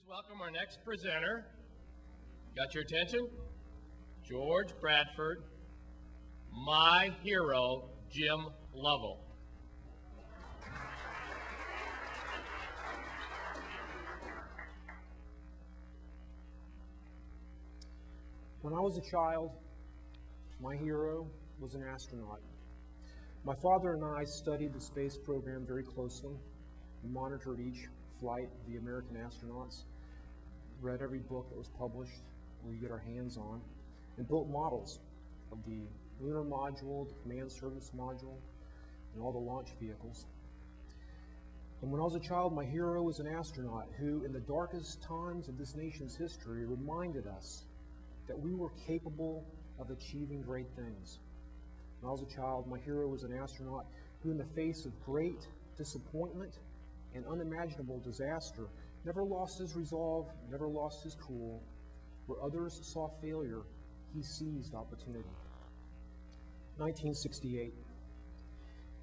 welcome our next presenter. Got your attention? George Bradford, my hero, Jim Lovell. When I was a child, my hero was an astronaut. My father and I studied the space program very closely. We monitored each flight of the American astronauts, read every book that was published we could get our hands on, and built models of the Lunar Module, the Command Service Module, and all the launch vehicles. And when I was a child, my hero was an astronaut who, in the darkest times of this nation's history, reminded us that we were capable of achieving great things. When I was a child, my hero was an astronaut who, in the face of great disappointment and unimaginable disaster, never lost his resolve, never lost his cool. Where others saw failure, he seized opportunity. 1968.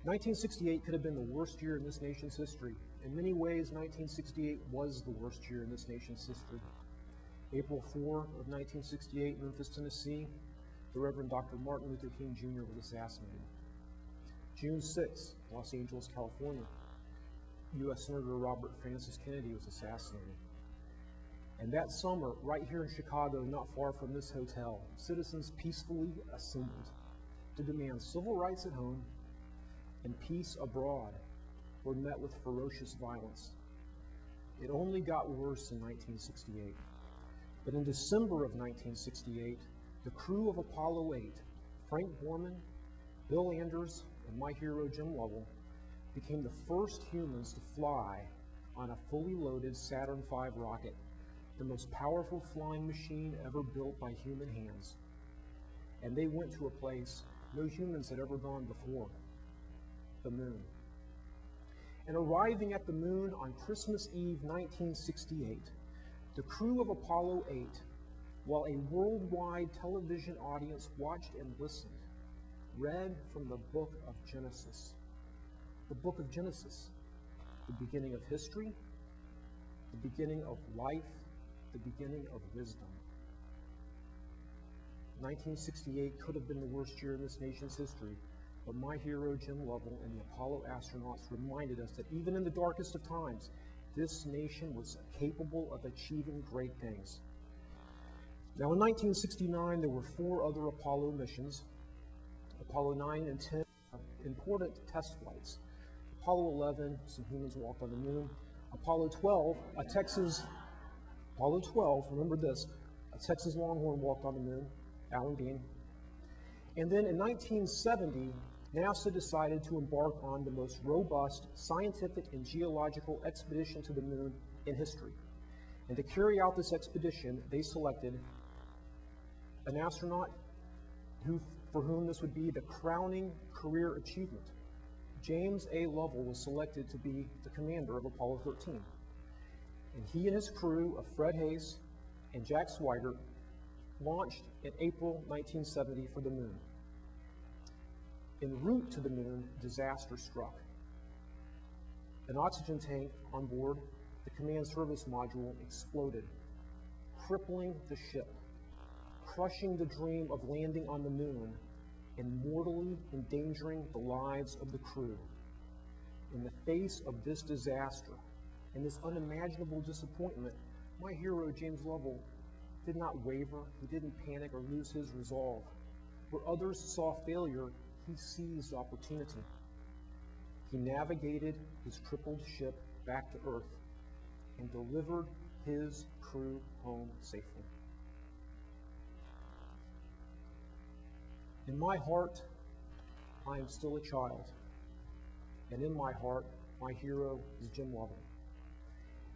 1968 could have been the worst year in this nation's history. In many ways, 1968 was the worst year in this nation's history. April 4 of 1968, Memphis, Tennessee, the Reverend Dr. Martin Luther King Jr. was assassinated. June 6, Los Angeles, California, U.S. Senator Robert Francis Kennedy was assassinated. And that summer, right here in Chicago, not far from this hotel, citizens peacefully assembled to demand civil rights at home and peace abroad were met with ferocious violence. It only got worse in 1968. But in December of 1968, the crew of Apollo 8, Frank Borman, Bill Anders, and my hero Jim Lovell, became the first humans to fly on a fully loaded Saturn V rocket, the most powerful flying machine ever built by human hands. And they went to a place no humans had ever gone before, the moon. And arriving at the moon on Christmas Eve 1968, the crew of Apollo 8, while a worldwide television audience watched and listened, read from the book of Genesis. The book of Genesis, the beginning of history, the beginning of life, the beginning of wisdom. 1968 could have been the worst year in this nation's history, but my hero Jim Lovell and the Apollo astronauts reminded us that even in the darkest of times, this nation was capable of achieving great things. Now in 1969, there were 4 other Apollo missions. Apollo 9 and 10, important test flights. Apollo 11, some humans walked on the moon. Apollo 12, remember this, a Texas Longhorn walked on the moon, Alan Bean. And then in 1970, NASA decided to embark on the most robust scientific and geological expedition to the moon in history. And to carry out this expedition, they selected an astronaut for whom this would be the crowning career achievement. James A. Lovell was selected to be the commander of Apollo 13. And he and his crew of Fred Hayes and Jack Swigert launched in April 1970 for the moon. En route to the moon, disaster struck. An oxygen tank on board the Command Service Module exploded, crippling the ship, crushing the dream of landing on the moon, and mortally endangering the lives of the crew. In the face of this disaster and this unimaginable disappointment, my hero, James Lovell, did not waver, he didn't panic or lose his resolve. Where others saw failure, he seized opportunity. He navigated his crippled ship back to Earth and delivered his crew home safely. In my heart, I am still a child, and in my heart, my hero is Jim Lovell.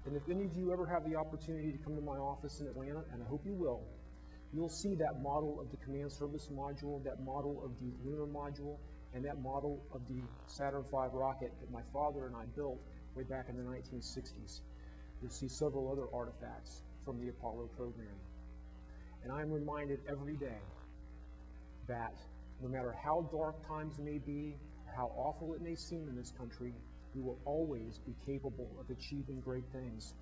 And if any of you ever have the opportunity to come to my office in Atlanta, and I hope you will, you'll see that model of the Command Service Module, that model of the Lunar Module, and that model of the Saturn V rocket that my father and I built way back in the 1960s. You'll see several other artifacts from the Apollo program. And I'm reminded every day that no matter how dark times may be, or how awful it may seem in this country, we will always be capable of achieving great things.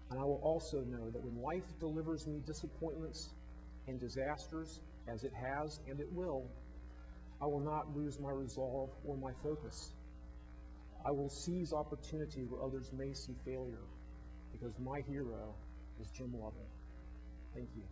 And I will also know that when life delivers me disappointments and disasters, as it has and it will, I will not lose my resolve or my focus. I will seize opportunity where others may see failure, because my hero is Jim Lovell. Thank you.